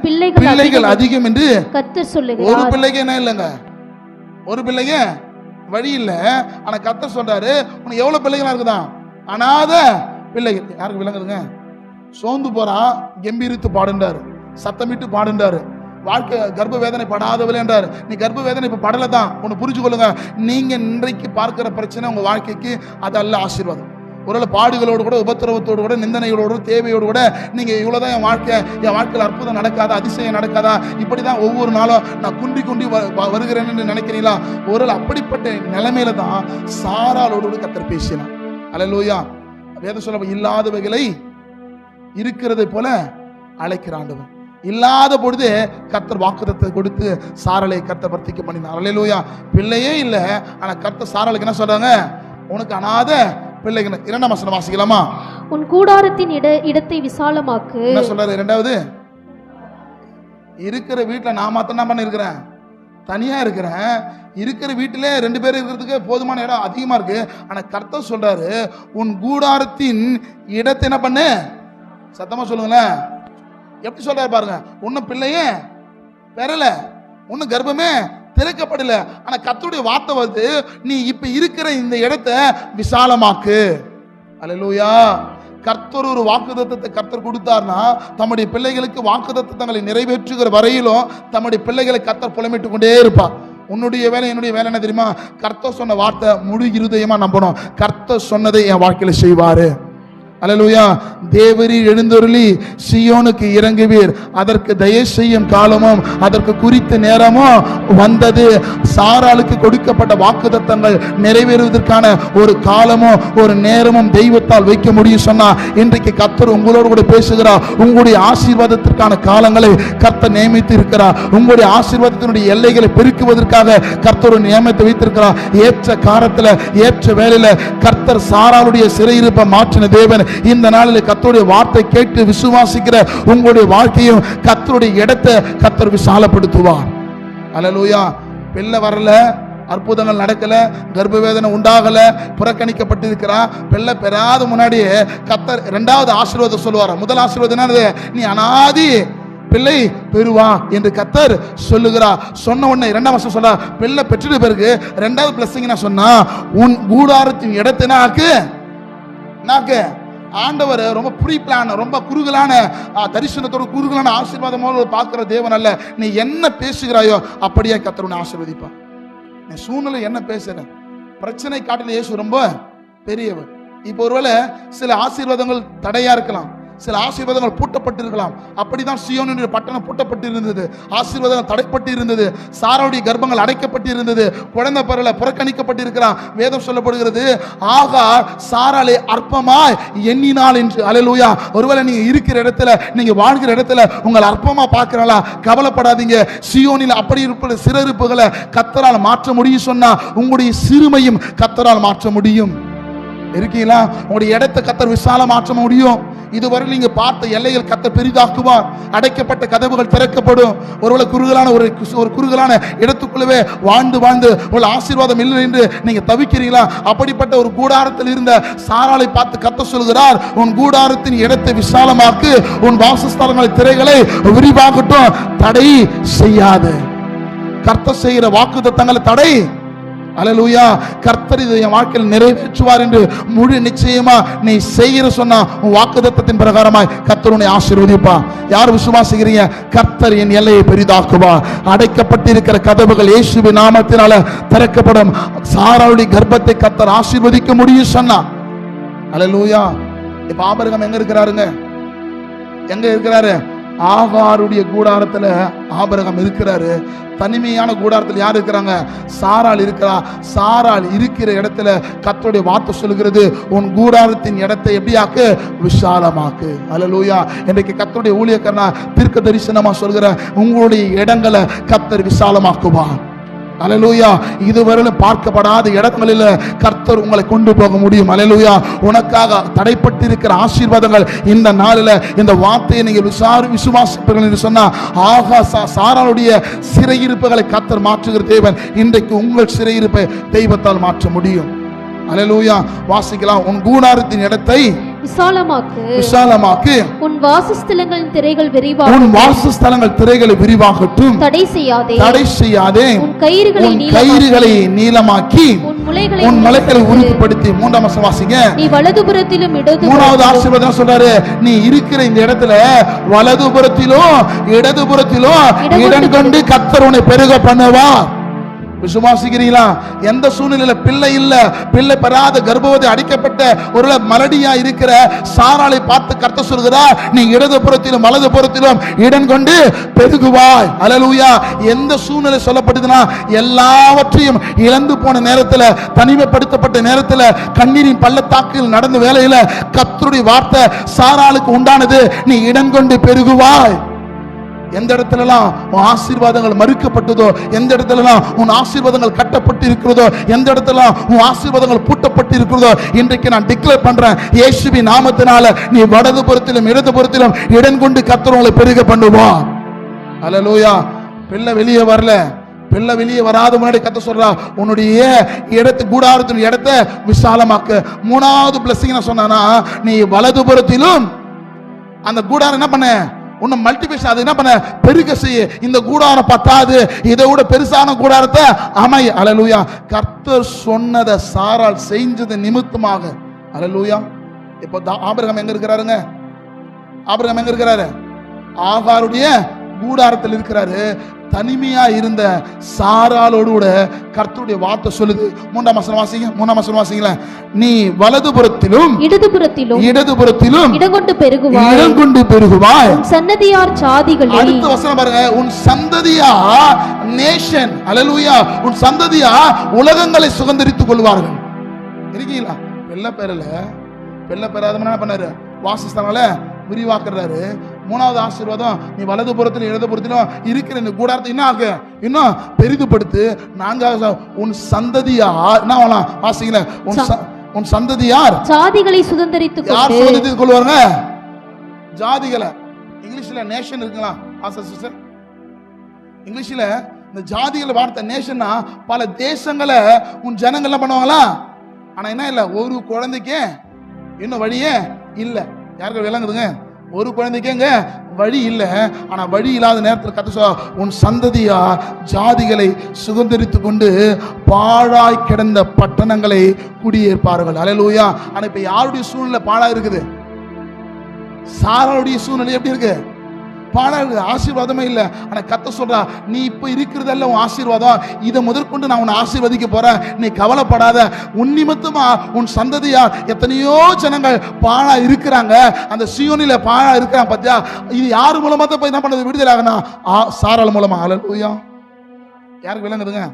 பிள்ளைகள் அதிகம் என்று கர்த்தர் சொல்லுகிறார். ஒரு பிள்ளைக்கு என்ன இல்லைங்க, ஒரு பிள்ளைங்க வழி இல்லை. ஆனா கர்த்தர் சொல்றாரு, உனக்கு எவ்வளவு பிள்ளைகளா இருக்குதான், அநாத பிள்ளைகள். யாருக்கு விளங்குதுங்க? சோர்ந்து போறா, கம்பீரித்து பாடுன்றாரு, சத்தமிட்டு பாடுன்றாரு. வாழ்க்கை கர்ப்ப வேதனை படாதவளே என்றார். நீ கர்ப்ப வேதனை இப்ப படல தான். ஒன்று புரிஞ்சு கொள்ளுங்க, நீங்க இன்றைக்கு பார்க்கிற பிரச்சனை உங்க வாழ்க்கைக்கு அது அல்ல ஆசீர்வாதம். ஒருவேளை பாடுகளோடு கூட, உபத்திரவத்தோடு கூட, நிந்தனைகளோடு, தேவையோடு கூட நீங்க இவ்வளவுதான் என் வாழ்க்கையில் அற்புதம் நடக்காதா, அதிசயம் நடக்காதா, இப்படிதான் ஒவ்வொரு நாளும் நான் குண்டி வருகிறேன் என்று நினைக்கிறீங்களா? ஒரு அப்படிப்பட்ட நிலைமையில தான் சாராளோடு கர்த்தர் பேசினார். அல்லேலூயா. வேதம் சொல்ல, இல்லாதவைகளை இருக்கிறதை போல அழைக்கிற ஆண்டவன். இல்லாத பொழுது கர்த்தர் வாக்குத்தத்தத்தை கொடுத்து சாராளை கர்த்தர் வர்த்திக்க பண்ணினார். அல்லேலூயா. பிள்ளையே இல்லை, ஆனா கர்த்தர் சாராளுக்கு என்ன சொல்றாங்க, உனக்கு அநாத பிள்ளைகள். 2ஆம் வசனம் வாசிக்கலாமா? உன் கூடாரத்தின் இடத்தை விசாலமாக்கு. என்ன சொல்றாரு? 2வது, இருக்கிற வீட்டுல நான் மாத்திரம் என்ன பண்ண இருக்கிறேன், தனியா இருக்கிறேன். இருக்கிற வீட்டிலே 2 பேர் இருக்கிறதுக்கு போதுமான இடம் அதிகமா இருக்கு. ஆனா கர்த்தர் சொல்றாரு, உன் கூடாரத்தின் இடத்தை என்ன பண்ணு, சத்தமா சொல்லுங்களேன். எப்படி சொல்றாரு பாருங்க, உன்னும் பிள்ளையே பெறல, உன்னும் கர்ப்பமே திறக்கப்படல. ஆனா கர்த்தருடைய வார்த்தை வந்து, நீ இப்ப இருக்கிற இந்த இடத்தை விசாலமாக்கு. அல்லேலூயா. கர்த்தர் ஒரு வாக்குத்தத்தத்தை கர்த்தர் கொடுத்தார்னா, தம்முடைய பிள்ளைகளுக்கு வாக்குத்தத்தங்களை நிறைவேற்றுகிற வரையிலும் தம்முடைய பிள்ளைகளை கர்த்தர் புலமிட்டு கொண்டே இருப்பார். உன்னுடைய வேலை என்னுடைய வேலை என்ன தெரியுமா? கர்த்தர் சொன்ன வார்த்தை முழு இருதயமா நம்பணும். கர்த்தர் சொன்னதை என் வாழ்க்கையில செய்வாரு. அல்லேலூயா. தேவரீர் எழுந்தருளி சீயோனுக்கு இறங்குவீர், அதற்கு தயை செய்யும் காலமும் அதற்கு குறித்த நேரமும் வந்தது. சாராளுக்கு கொடுக்கப்பட்ட வாக்குத்தத்தங்கள் நிறைவேறுவதற்கான ஒரு காலமும் ஒரு நேரமும் தெய்வத்தால் வைக்க முடியும் சொன்னா, இன்றைக்கு கர்த்தர் உங்களோடு கூட பேசுகிறார். உங்களுடைய ஆசீர்வாதத்திற்கான காலங்களை கர்த்தர் நியமித்து இருக்கிறார். உங்களுடைய ஆசீர்வாதத்தினுடைய எல்லைகளை பெருக்குவதற்காக கர்த்தர் நியமித்து வைத்திருக்கிறார். ஏற்ற காலத்துல ஏற்ற வேளையில கர்த்தர் சாராளுடைய சிறையிருப்பை மாற்றின தேவன். இந்த நாளில் கர்த்தருடைய வார்த்தை கேட்டு விசுவாசிக்கிற உங்களுடைய வாழ்க்கையும் கர்த்தருடைய இடத்தை கர்த்தர் விசாலப்படுத்துவார். அல்லேலூயா. பிள்ளை வரல, அற்புதங்கள் நடக்கல, கர்ப்ப வேதனை உண்டாகல, புறக்கணிக்கப்பட்டிருக்கிறா, பிள்ளை பெறாத முன்னாடியே கர்த்தர் 2வது ஆசீர்வாதம் சொல்லுவார். முதல் ஆசீர்வாதம் என்னது? நீ அநாதி பிள்ளை பெறுவா என்று கர்த்தர் சொல்லுகிறார். சொன்ன உடனே 2ஆம் வசனம் சொல்ல, பிள்ளை பெற்ற பிறகு 2வது பிளஸிங் என்ன சொன்னா, உன் கூடாரத்தின் இடத்தை நாக்கு. ஆண்டவர் ரொம்ப ப்ரீ பிளான், ரொம்ப குறுகலான தரிசனத்தோட குறுகலான ஆசீர்வாதமோடு பார்க்கிற தேவன் அல்ல. நீ என்ன பேசுகிறாயோ அப்படியே கர்த்தர் உன்னை ஆசீர்வதிப்பார். நீ சூழ்நிலை என்ன பேசுற, பிரச்சனை காட்டில இயேசு ரொம்ப பெரியவர். இப்போ ஒருவேளை சில ஆசீர்வாதங்கள் தடையா இருக்கலாம், சில ஆசீர்வாதங்கள் பூட்டப்பட்டிருக்கலாம். அப்படிதான் சீயோனுடைய பட்டணம் பூட்டப்பட்டிருந்தது, ஆசீர்வாதங்கள் தடைப்பட்டு இருந்தது, சாராளுடைய கர்ப்பங்கள் அடைக்கப்பட்டிருந்தது, குழந்தை பெறல, புறக்கணிக்கப்பட்டிருக்கிறான். வேதம் சொல்லப்படுகிறது, ஆகார் சாராளை அற்பமாய் எண்ணினாள் என்று. அல்லேலூயா. ஒருவேளை நீங்க இருக்கிற இடத்துல, நீங்க வாழ்கிற இடத்துல உங்களை அற்பமா பார்க்கிறீங்களா? கவலைப்படாதீங்க. சீயோனில் அப்படி இருப்ப சிறப்புகளை கர்த்தரால் மாற்ற முடியும் சொன்னா, உங்களுடைய சிறுமையும் கர்த்தரால் மாற்ற முடியும். இருக்கீங்களா? உங்களுடைய இடத்தை கர்த்தர் விசால மாற்ற முடியும். இதுவரை நீங்க பார்த்த எல்லைகள் கர்த்தர் பெரிதாக்குவார். அடைக்கப்பட்ட கதவுகள் திறக்கப்படும். ஒருவேளை குறுகலான ஒரு குறுகலான இடத்துக்குள்ளவே வாழ்ந்து ஒரு ஆசீர்வாதம் இல்லை என்று நீங்க தவிக்கிறீங்களா? அப்படிப்பட்ட ஒரு கூடாரத்தில் இருந்த சாராளை பார்த்து கர்த்தர் சொல்கிறார், உன் கூடாரத்தின் இடத்தை விசாலமாக்கு, உன் வாசஸ்தலங்களை திரைகளை விரிவாகட்டும், தடை செய்யாது. கர்த்தர் செய்கிற வாக்குத்தத்தங்களை தடை. அல்லேலூயா. கர்த்தர் இதை என் வாழ்க்கையில் நிறைவேற்றுவார் என்று முழு நிச்சயமா நீ செய்கிற சொன்னா, உன் வாக்குத்தத்தத்தின் பிரகாரமாய் கர்த்தர் உன்னை ஆசீர்வதிப்பா. யார் விசுவாசிக்கிறீங்க? கர்த்தர் என் எல்லையை பெரிதாக்குவார். அடைக்கப்பட்டிருக்கிற கதவுகள் இயேசுவின் நாமத்தினால திறக்கப்படும். சாராளுடைய கர்ப்பத்தை கர்த்தர் ஆசீர்வதிக்க முடியும் சொன்னா. அல்லேலூயா. இப்ப ஆபிரகாம் எங்க இருக்கிறாருங்க? எங்க இருக்கிறாரு? ஆகாருடைய கூடாரத்துல ஆபிரகாம் இருக்கிறாரு. தனிமையான கூடாரத்தில் யார் இருக்கிறாங்க? சாராள் இருக்கிறா. சாராள் இருக்கிற இடத்துல கர்த்தருடைய வார்த்தை சொல்லுகிறது, உன் கூடாரத்தின் இடத்தை எப்படியாக்கு? விசாலமாக்கு. அல்லேலூயா. இன்றைக்கு கர்த்தருடைய ஊழியக்காரனா தீர்க்க தரிசனமா சொல்கிற, உங்களுடைய இடங்களை கர்த்தர் விசாலமாக்குவார். அல்லேலூயா. இதுவரையிலும் பார்க்கப்படாத இடங்களில் கர்த்தர் உங்களை கொண்டு போக முடியும். அல்லேலூயா. உனக்காக தடைப்பட்டிருக்கிற ஆசீர்வாதங்கள் இந்த நாளில் இந்த வார்த்தையை நீங்கள் விசுவாசிப்பீர்கள் என்று சொன்னா, சாராளுடைய சிறையிருப்புகளை கர்த்தர் மாற்றுகிற தேவன் இன்றைக்கு உங்கள் சிறையிருப்பை தெய்வத்தால் மாற்ற முடியும். அல்லேலூயா. வாசிக்கலாம். உன் கூடாரத்தின் இடத்தை விசாலமாக்கு, உன் வாசஸ்தலங்களின் திரைகள் விரிவாகட்டும், உன் வாசஸ்தலங்கள் திரைகளை விரிவாகட்டும், தடை செய்யாதே, உன் கயிறுகளை நீளமாக்கி, உன் முளைகளை உறுதிப்படுத்தி. மூன்றாம் வசனம் வாசிங்க. நீ வலதுபுறத்திலும் மூணாவது ஆசீர்வாதம் சொல்றாரு, நீ இருக்கிற இந்த இடத்துல வலதுபுறத்திலும் இடதுபுறத்திலும் இடம் கொண்டு கர்த்தர் உன்னை பெருக பண்ணுவார். விசுவாசிக்கிறீங்களா? எந்த சூழ்நிலையில பிள்ளை இல்ல, பிள்ளை பெறாத கர்ப்பவதி அடிக்கப்பட்ட ஒரு மலடியா இருக்கிற சாராளை பார்த்து கர்த்தர் சொல்கிறார், நீ இடதுபுறத்திலும் வலதுபுறத்திலும் இடம் கொண்டு பெருகுவாய். அல்லேலூயா. எந்த சூழ்நிலை சொல்லப்படுதுன்னா, எல்லாவற்றையும் இழந்து போன நேரத்தில், தனிமைப்படுத்தப்பட்ட நேரத்தில், கண்ணீரின் பள்ளத்தாக்கில் நடந்த வேளையில கர்த்தருடைய வார்த்தை சாராளுக்கு உண்டானது, நீ இடம் கொண்டு பெருகுவாய். எந்த இடத்துலலாம் உன் ஆசீர்வாதங்கள் மறுக்கப்பட்டதோ, எந்த இடத்துலலாம் உன் ஆசீர்வாதங்கள் கட்டப்பட்டு இருக்கிறதோ, எந்த இடத்துல உன் ஆசீர்வாதங்கள் பூட்டப்பட்டு இருக்கிறதோ, இன்றைக்கு நான் டிக்ளேர் பண்றேன், இயேசுவின் நாமத்தினால நீ வலதுபுறத்திலும் இடதுபுறத்திலும் இடம் கொண்டு கர்த்தர் உங்களை பெருக பண்ணுவார். அல்லேலூயா. பிள்ளை வெளியே வரல, பிள்ளை வெளியே வராத முன்னாடி கர்த்தர் சொல்றா, உன்னுடைய இடத்து கூடாரத்தின் இடத்தை விசாலமாக்கு. மூணாவது பிளஸிங் என்ன சொன்னா, நீ வலதுபுறத்திலும் அந்த கூடாரம் என்ன பண்ண? உன்னை மல்டிபிகேஷன், அது என்ன பண்ண? பெருக செய்ய. இந்த கூடாரம் பத்தாது, இதை விட பெருசான கூடாரத்தை அமை. அல்லேலூயா. கர்த்தர் சொன்னதை சாராள் செஞ்சது நிமித்தமாக. அல்லேலூயா. இப்போ ஆபிரகாம் எங்க இருக்கிறாருங்க? ஆபிரகாம் எங்க இருக்கிறாரு? ஆகாருடைய கூடாரத்தில் இருக்கிறாரு. தனிமையா இருந்த சாராளோடு கூட கர்த்தருடைய வார்த்தை சொல்லுது. மூன்றாம் வசனம் வாசிங்க. மூன்றாம் வசனம் வாசிங்கள. நீ வலதுபுறத்திலும் இடதுபுறத்திலும் இடம் கொண்டு பெருகுவாய். உன் சந்ததியார் ஜாதிகளே. அடுத்த வசனம் பாருங்க. உன் சந்ததியார் நேஷன். அல்லேலூயா. உன் சந்ததியார் உலகங்களை சுதந்தரித்துக் கொள்வார்கள். இருக்கீங்களா? வெள்ள பெறாதவன் என்ன பண்ணாரு? வாசஸ்தலங்களை விரிவாக்குறாரு. மூணாவது ஆசீர்வாதம், நீ வலதுபுறத்திலும் இடதுபுறத்திலும் இருக்கிற இந்த கூடாரத்தை என்ன ஆக? இன்னும் பெரிதுபடுத்து. நான்காவது, உன் சந்ததியார் என்ன ஆகலாம்? வாசிக்கல. உன் சந்ததியார் ஜாதிகளை சுதந்தரித்துக் கொள்வாங்க. ஜாதிகளை இங்கிலீஷ்ல நேஷன் இருக்குங்களா? சிஸ்டர், இங்கிலீஷ்ல இந்த ஜாதிகள் வார்த்தை நேஷன்னா பல தேசங்களை உன் ஜனங்கள் பண்ணுவாங்களா? ஆனா என்ன இல்ல, ஒரு குழந்தைக்கு இன்னும் வழியே இல்ல. யாருக்கு விளங்குதுங்க? ஒரு குழந்தைக்கு வழி இல்லை. ஆனா வழி இல்லாத நேரத்தில் கர்த்தர், உன் சந்ததியா ஜாதிகளை சுதந்தரித்துக் கொண்டு பாழாய் கிடந்த பட்டணங்களை குடியேற்பார்கள். அல்லேலூயா. ஆனா இப்ப யாருடைய சூழ்நிலை பாழா இருக்குது? சாராளுடைய சூழ்நிலை எப்படி இருக்கு? பாழா இருக்குது. ஆசீர்வாதமே இல்லை. ஆனா கர்த்தர் சொல்றா, நீ இப்ப இருக்கிறதல்ல உன் ஆசீர்வாதம், இதை முதற்கொண்டு நான் உன்னை ஆசீர்வதிக்க போறேன், நீ கவலைப்படாத. உன் நிமித்தமா உன் சந்ததியார் எத்தனையோ ஜனங்கள் பாழா இருக்கிறாங்க. அந்த சியோனில பாழா இருக்கிறாங்க. பாத்தியா? இது யாரு மூலமா தான் என்ன பண்ணது? விடுதலை ஆகணும். சாராள் மூலமா. அல்லேலூயா. யாருக்கு விளங்குதுங்க?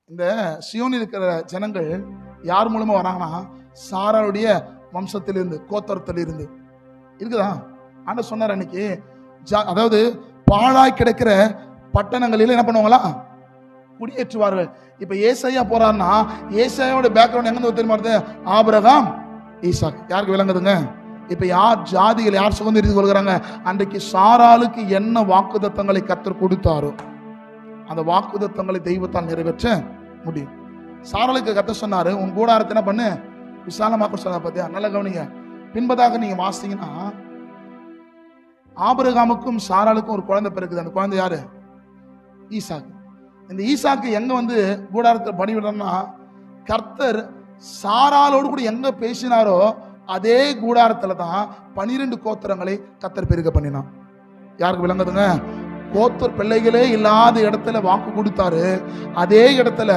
இந்த சியோனில் இருக்கிற ஜனங்கள் யார் மூலமா வராங்கன்னா, சாராளுடைய வம்சத்திலிருந்து, கோத்திரத்திலிருந்து இருக்குதா? ஆண்டவர் சொன்னார் அன்னைக்கு, அதாவது பாழாய் கிடக்கிற பட்டணங்களில் என்ன பண்ணுவாங்களா? குடியேற்றுவார்கள். இப்ப ஏசாயா போறாருன்னா, ஏசாயாவோட பேக்ரவுண்ட் எங்க தெரியுமா? ஆபிரகாம், ஈசாக். யாருக்கு விளங்குதுங்க? இப்ப யார் ஜாதிகள் யார் சுதந்திரித்துக் கொள்கிறாங்க? அன்றைக்கு சாராளுக்கு என்ன வாக்குத்தத்தங்களை கர்த்தர் கொடுத்தாரோ அந்த வாக்குத்தத்தங்களை தெய்வத்தால் நிறைவேற்ற முடியும். சாராளுக்கு கர்த்தர் சொன்னாரு, உன் கூடாரத்தை என்ன பண்ணு? விசாலமாக்க சொன்னார். பாத்தியா? நல்ல கவனிங்க. பின்பதாக நீங்க வாசிங்கன்னா, ஆபிரகாமுக்கும் சாராளுக்கும் ஒரு குழந்தை பிறகுது. அந்த குழந்தை யாரு? ஈசாக்கு. இந்த ஈசாக்கு எங்க வந்து கூடாரத்தில் பணிவிடணும்னா, கர்த்தர் சாராளோடு கூட எங்க பேசினாரோ அதே கூடாரத்துல தான் 12 கோத்திரங்களை கர்த்தர் பெருக பண்ணினான். யாருக்கு விளங்குதுங்க? கோத்தர் பிள்ளைகளே இல்லாத இடத்துல வாக்கு கொடுத்தாரு. அதே இடத்துல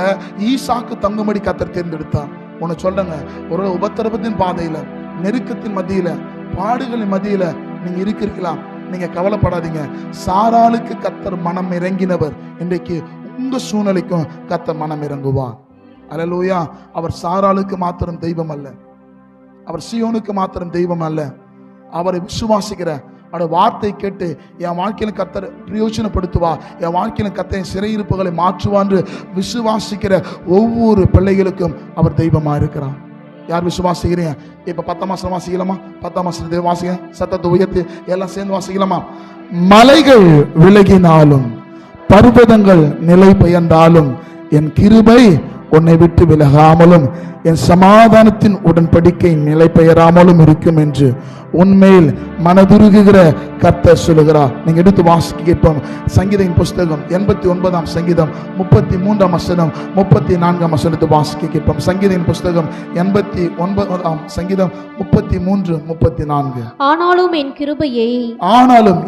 ஈசாக்கு தங்கும்படி கர்த்தர் தேர்ந்தெடுத்தார். ஒன்னு சொல்றேங்க, ஒரு உபத்திரவத்தின் பாதையில, நெருக்கத்தின் மத்தியில, பாடுகளின் மத்தியில நீங்க இருக்கிறீங்களா? நீங்க கவலைப்படாதீங்க. சாராளுக்கு கர்த்தர் மனம் இறங்கினவர், இன்றைக்கு உங்க சூழ்நிலைக்கும் கர்த்தர் மனம் இறங்குவார். அல்லேலூயா. அவர் சாராளுக்கு மாத்திரம் தெய்வம் அல்ல, அவர் சீயோனுக்கு மாத்திரம் தெய்வம் அல்ல. அவரை விசுவாசிக்கிற, அவருடைய வார்த்தை கேட்டு என் வாழ்க்கையில கர்த்தர் பிரயோஜனப்படுத்துவா, என் வாழ்க்கையில கர்த்தர் சிறையிருப்புகளை மாற்றுவான்னு விசுவாசிக்கிற ஒவ்வொரு பிள்ளைகளுக்கும் அவர் தெய்வமா இருக்கிறார். யார் விசுவாசிக்கிறீங்க? இப்ப 10ஆம் வசனம் வாசிக்கலாமா? 10ஆம் வசனத்தை வாசிக்க, சத்தத்தை உயர்த்தி எல்லாம் சேர்ந்து வாசிக்கலாமா? மலைகள் விலகினாலும் பர்வதங்கள் நிலை பெயர்ந்தாலும் என் கிருபை உன்னை விட்டு விலகாமலும் என் சமாதானத்தின் உடன்படிக்கை நிலை பெயராமலும் இருக்கும் என்று உன்மேல் மனதுருகுகிற கர்த்தர் சொல்லுகிறார். நீங்க எடுத்து வாசிக்க கேட்போம். சங்கீதத்தின் புஸ்தகம் 89ஆம் சங்கீதம் 33ஆம் வசனம் 34ஆம் வசனத்தை வாசிக்க கேட்போம். சங்கீதத்தின் புஸ்தகம் 89ஆம் சங்கீதம் 33 34. ஆனாலும்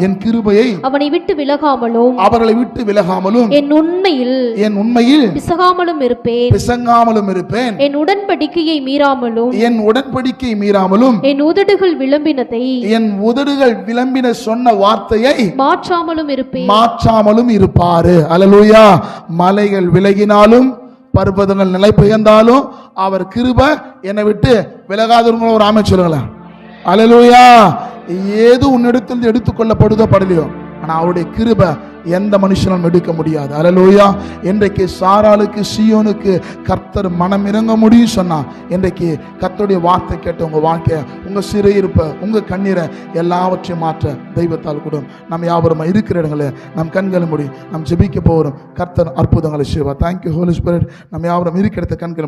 என் கிருபையை அவனை விட்டு விலகாமலும் அவர்களை விட்டு விலகாமலும் என் உண்மையில் பிசகாமலும் இருப்பேன். என் உடன்படிக்கையை மீறாமலும் என் உதடுகள் விளம்பின சொன்ன வார்த்தையை மாற்றாமலும் இருப்பாரு. அல்லேலூயா. மலைகள் விலகினாலும் பர்வதங்கள் நிலை பெயர்ந்தாலும் அவர் கிருபை என்னை விட்டு விலகாதவங்கள ஒரு ஆமென் சொல்லுங்களேன். அல்லேலூயா. ஏது உன்னிடத்தில் எடுத்துக்கொள்ளப்படுதோ படலையோ, ஆனா அவருடைய கிருபை எந்த மனுஷனும் எடுக்க முடியாது. அல்லேலூயா. இன்றைக்கு சாராளுக்கு சீயோனுக்கு கர்த்தர் மனம் இறங்க முடியும் சொன்னா, இன்றைக்கு கர்த்தருடைய வார்த்தை கேட்டு உங்க வாழ்க்கைய, உங்க சிறையிருப்ப, உங்க கண்ணீரை எல்லாவற்றையும் மாற்ற தெய்வத்தால் கூட நம்ம யாவரும் இருக்கிற இடங்களே நம் கண்களை மூடி நாம் ஜெபிக்க போகிறோம். கர்த்தர் அற்புதங்களை செய்வார். Thank you holy spirit. நம்ம யாவரும் இருக்கிற இடத்த கண்களை